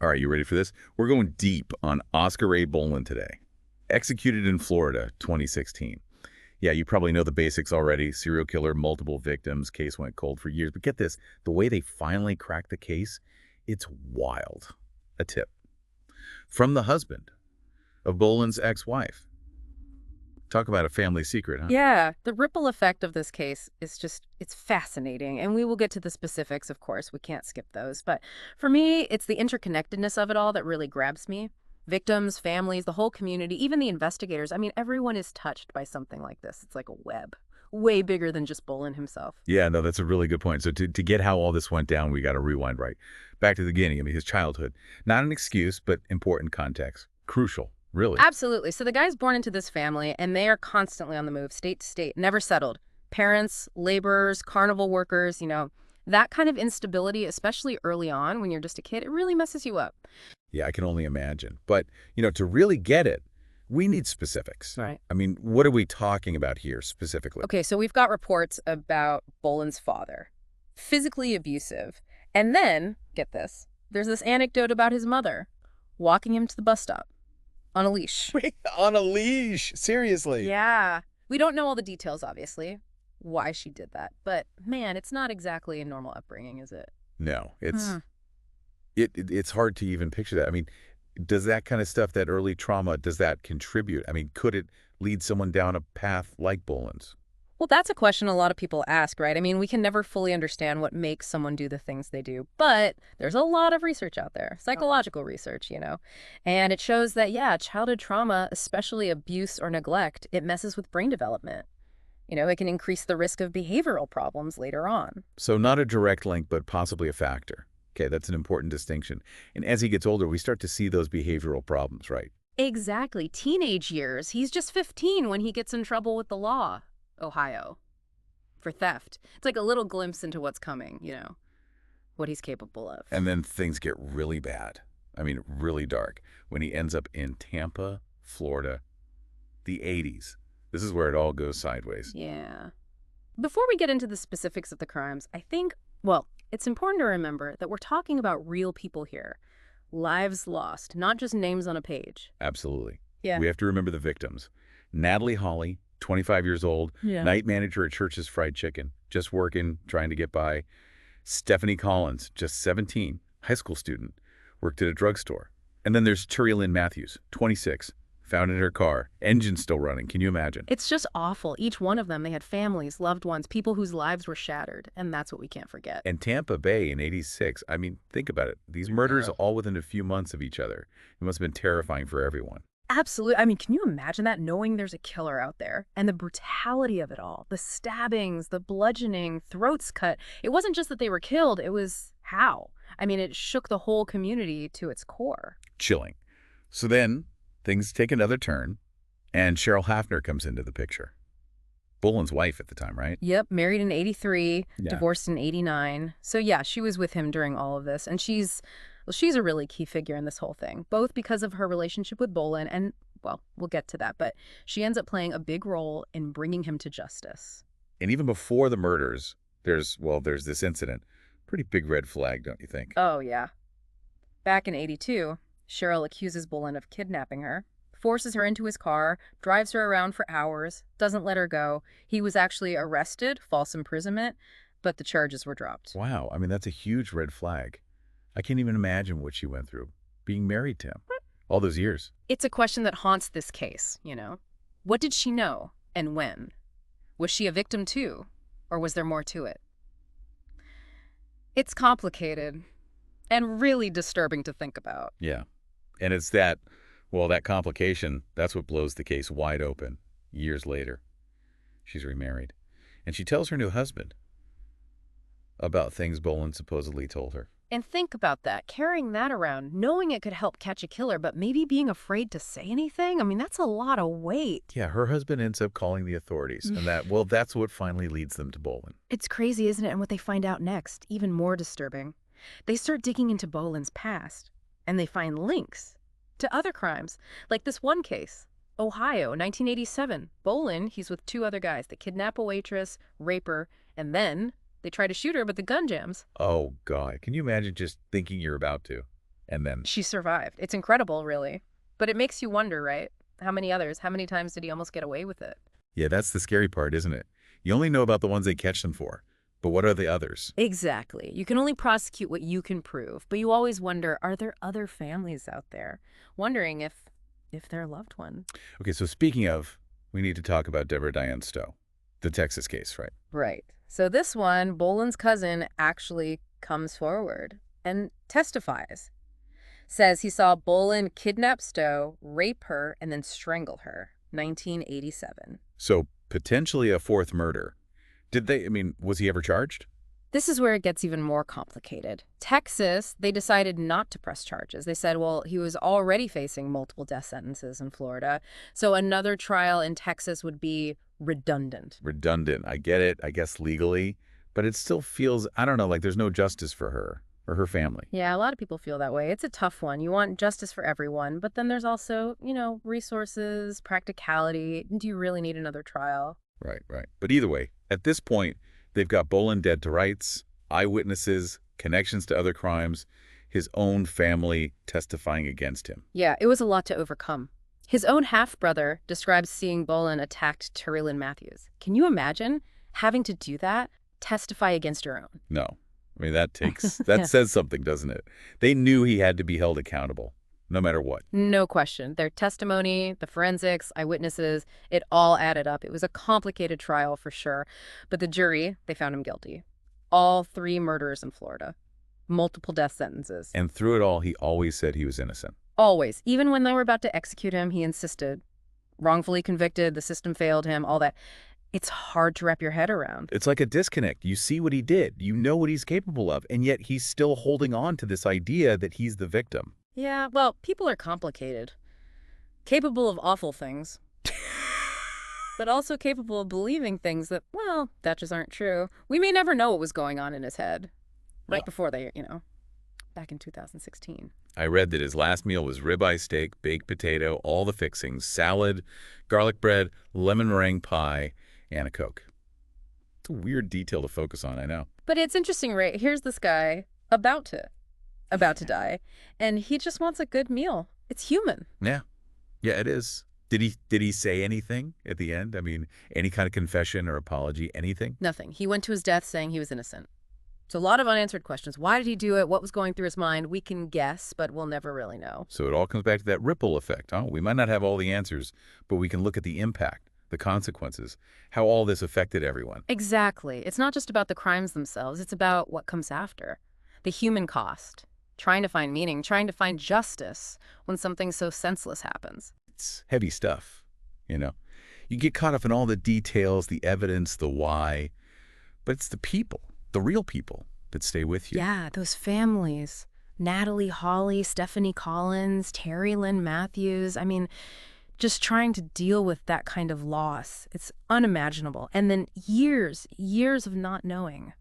All right, you ready for this? We're going deep on Oscar Ray Bolin today. Executed in Florida, 2016. Yeah, you probably know the basics already. Serial killer, multiple victims, case went cold for years. But get this, the way they finally cracked the case, it's wild. A tip. From the husband of Bolin's ex-wife. Talk about a family secret, huh? Yeah, the ripple effect of this case is it's fascinating. And we will get to the specifics, of course. We can't skip those. But for me, it's the interconnectedness of it all that really grabs me. Victims, families, the whole community, even the investigators. I mean, everyone is touched by something like this. It's like a web, way bigger than just Bolin himself. Yeah, no, that's a really good point. So to get how all this went down, we got to rewind right back to the beginning. I mean, his childhood. Not an excuse, but important context. Crucial, really. Absolutely. So the guy's born into this family, and they are constantly on the move, state to state, never settled. Parents, laborers, carnival workers, that kind of instability, especially early on when you're just a kid, it really messes you up. Yeah, I can only imagine. But, to really get it, we need specifics. Right. I mean, what are we talking about here specifically? Okay, so we've got reports about Bolin's father, physically abusive. And then, get this, there's this anecdote about his mother walking him to the bus stop on a leash. Wait, on a leash? Seriously? Yeah. We don't know all the details, obviously, why she did that. But, man, it's not exactly a normal upbringing, is it? No, it's hard to even picture that. I mean, does that kind of stuff, that early trauma, does that contribute? I mean, could it lead someone down a path like Bolin's? Well, that's a question a lot of people ask, right? I mean, we can never fully understand what makes someone do the things they do, but there's a lot of research out there, psychological research, and it shows that, yeah, childhood trauma, especially abuse or neglect, it messes with brain development. It can increase the risk of behavioral problems later on. So not a direct link, but possibly a factor. Okay, that's an important distinction. And as he gets older, we start to see those behavioral problems, right? Exactly. Teenage years. He's just 15 when he gets in trouble with the law. Ohio. For theft. It's like a little glimpse into what's coming, what he's capable of. And then things get really bad. I mean, really dark. When he ends up in Tampa, Florida, the 80s. This is where it all goes sideways. Yeah. Before we get into the specifics of the crimes, I think, it's important to remember that we're talking about real people here. Lives lost, not just names on a page. Absolutely. Yeah. We have to remember the victims. Natalie Hawley, 25 years old, night manager at Church's Fried Chicken, just working, trying to get by. Stephanie Collins, just 17, high school student, worked at a drugstore. And then there's Terry Lynn Matthews, 26, found in her car, engine still running. Can you imagine? It's just awful. Each one of them, they had families, loved ones, people whose lives were shattered. And that's what we can't forget. And Tampa Bay in 86, I mean, think about it. These murders all within a few months of each other. It must have been terrifying for everyone. Absolutely. I mean, can you imagine that, knowing there's a killer out there and the brutality of it all? The stabbings, the bludgeoning, throats cut. It wasn't just that they were killed. It was how. I mean, it shook the whole community to its core. Chilling. So then things take another turn, and Cheryl Hafner comes into the picture. Bolin's wife at the time, right? Yep, married in 83, Yeah. divorced in 89. So yeah, she was with him during all of this. And she's a really key figure in this whole thing, both because of her relationship with Bolin and, we'll get to that, but she ends up playing a big role in bringing him to justice. And even before the murders, there's this incident. Pretty big red flag, don't you think? Oh, yeah. Back in 82, Cheryl accuses Bolin of kidnapping her, forces her into his car, drives her around for hours, doesn't let her go. He was actually arrested, false imprisonment, but the charges were dropped. Wow, I mean, that's a huge red flag. I can't even imagine what she went through, being married to him all those years. It's a question that haunts this case, What did she know, and when? Was she a victim too, or was there more to it? It's complicated and really disturbing to think about. Yeah, and it's that complication, that's what blows the case wide open years later. She's remarried, and she tells her new husband about things Bolin supposedly told her. And think about that, carrying that around, knowing it could help catch a killer, but maybe being afraid to say anything? I mean, that's a lot of weight. Yeah, her husband ends up calling the authorities, and that's what finally leads them to Bolin. It's crazy, isn't it? And what they find out next, even more disturbing. They start digging into Bolin's past, and they find links to other crimes, like this one case. Ohio, 1987. Bolin, he's with two other guys. They kidnap a waitress, rape her, and then they try to shoot her, but the gun jams. Oh, God. Can you imagine just thinking you're about to? And then, She survived. It's incredible, really. But it makes you wonder, right? How many others? How many times did he almost get away with it? yeah, that's the scary part, isn't it? You only know about the ones they catch them for. But what are the others? Exactly. You can only prosecute what you can prove, but you always wonder, are there other families out there wondering if their loved one? Okay, so speaking of, we need to talk about Deborah Diane Stowe, the Texas case, right? Right. So this one, Bolin's cousin actually comes forward and testifies. Says he saw Bolin kidnap Stowe, rape her, and then strangle her. 1987. So potentially a fourth murder. Was he ever charged? This is where it gets even more complicated. Texas, they decided not to press charges. They said, well, he was already facing multiple death sentences in Florida, so another trial in Texas would be redundant. Redundant. I get it, I guess legally, but it still feels, I don't know, like there's no justice for her or her family. Yeah, a lot of people feel that way. It's a tough one. You want justice for everyone, but then there's also, resources, practicality. Do you really need another trial? Right, right. But either way, at this point, they've got Bolin dead to rights, eyewitnesses, connections to other crimes, his own family testifying against him. Yeah, it was a lot to overcome. His own half-brother describes seeing Bolin attacked Terrell Matthews. Can you imagine having to do that? Testify against your own? No. That says something, doesn't it? They knew he had to be held accountable, no matter what. No question. Their testimony, the forensics, eyewitnesses, it all added up. It was a complicated trial for sure. But the jury, they found him guilty. All 3 murders in Florida. Multiple death sentences. And through it all, he always said he was innocent. Always. Even when they were about to execute him, he insisted. Wrongfully convicted, the system failed him, all that. It's hard to wrap your head around. It's like a disconnect. You see what he did. You know what he's capable of. And yet he's still holding on to this idea that he's the victim. Yeah, well, people are complicated. Capable of awful things. But also capable of believing things that, well, that just aren't true. We may never know what was going on in his head. Right before they, back in 2016. I read that his last meal was ribeye steak, baked potato, all the fixings, salad, garlic bread, lemon meringue pie, and a Coke. It's a weird detail to focus on, I know. But it's interesting, right? Here's this guy about to die, and he just wants a good meal. It's human. Yeah. Yeah, it is. Did he say anything at the end? I mean, any kind of confession or apology, anything? Nothing. He went to his death saying he was innocent. So a lot of unanswered questions. Why did he do it? What was going through his mind? We can guess, but we'll never really know. So it all comes back to that ripple effect, huh? We might not have all the answers, but we can look at the impact, the consequences, how all this affected everyone. Exactly. It's not just about the crimes themselves. It's about what comes after. The human cost. Trying to find meaning, trying to find justice when something so senseless happens. It's heavy stuff, You get caught up in all the details, the evidence, the why, but it's the people, the real people that stay with you. Yeah, those families. Natalie Hawley, Stephanie Collins, Terry Lynn Matthews. I mean, just trying to deal with that kind of loss. It's unimaginable. And then years of not knowing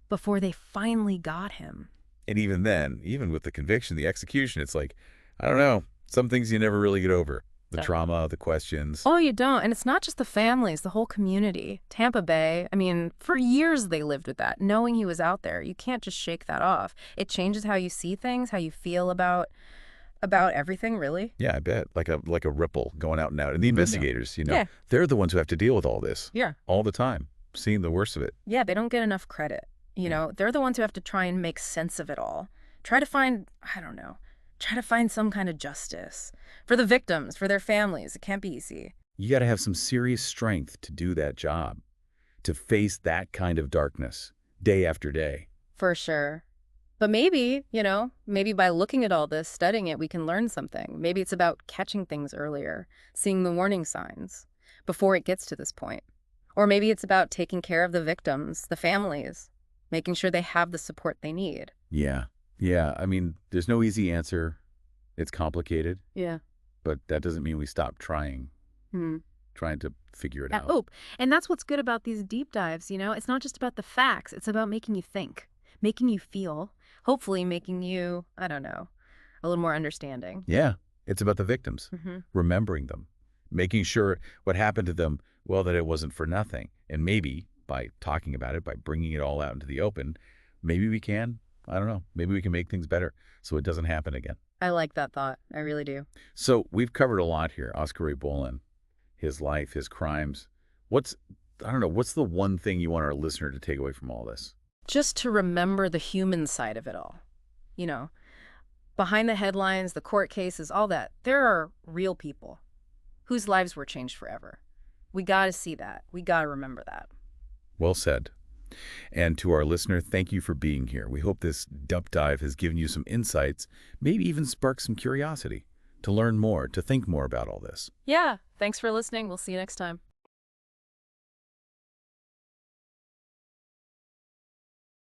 before they finally got him. And even then, even with the conviction, the execution, it's like, I don't know, some things you never really get over. The trauma, the questions. Oh, you don't. And it's not just the families, the whole community. Tampa Bay, I mean, for years they lived with that, knowing he was out there. You can't just shake that off. It changes how you see things, how you feel about everything, really. Yeah, I bet. Like a ripple going out and out. And the investigators, Yeah. they're the ones who have to deal with all this. Yeah. All the time, seeing the worst of it. Yeah, they don't get enough credit. They're the ones who have to try and make sense of it all. Try to find some kind of justice for the victims, for their families. It can't be easy. You got to have some serious strength to do that job, to face that kind of darkness day after day. For sure. But maybe, maybe by looking at all this, studying it, we can learn something. Maybe it's about catching things earlier, seeing the warning signs before it gets to this point. Or maybe it's about taking care of the victims, the families, making sure they have the support they need. Yeah. Yeah. I mean, there's no easy answer. It's complicated. Yeah. But that doesn't mean we stop trying to figure it out. Oh, and that's what's good about these deep dives, It's not just about the facts. It's about making you think, making you feel, hopefully making you, I don't know, a little more understanding. Yeah. It's about the victims, remembering them, making sure what happened to them, well, that it wasn't for nothing. And maybe by talking about it, by bringing it all out into the open, maybe we can I don't know. Maybe we can make things better so it doesn't happen again. I like that thought. I really do. So we've covered a lot here. Oscar Ray Bolin, his life, his crimes. I don't know, what's the one thing you want our listener to take away from all this? Just to remember the human side of it all. You know, behind the headlines, the court cases, all that, there are real people whose lives were changed forever. We got to see that. We got to remember that. Well said. And to our listener, thank you for being here. We hope this deep dive has given you some insights, maybe even sparked some curiosity to learn more, to think more about all this. Yeah. Thanks for listening. We'll see you next time.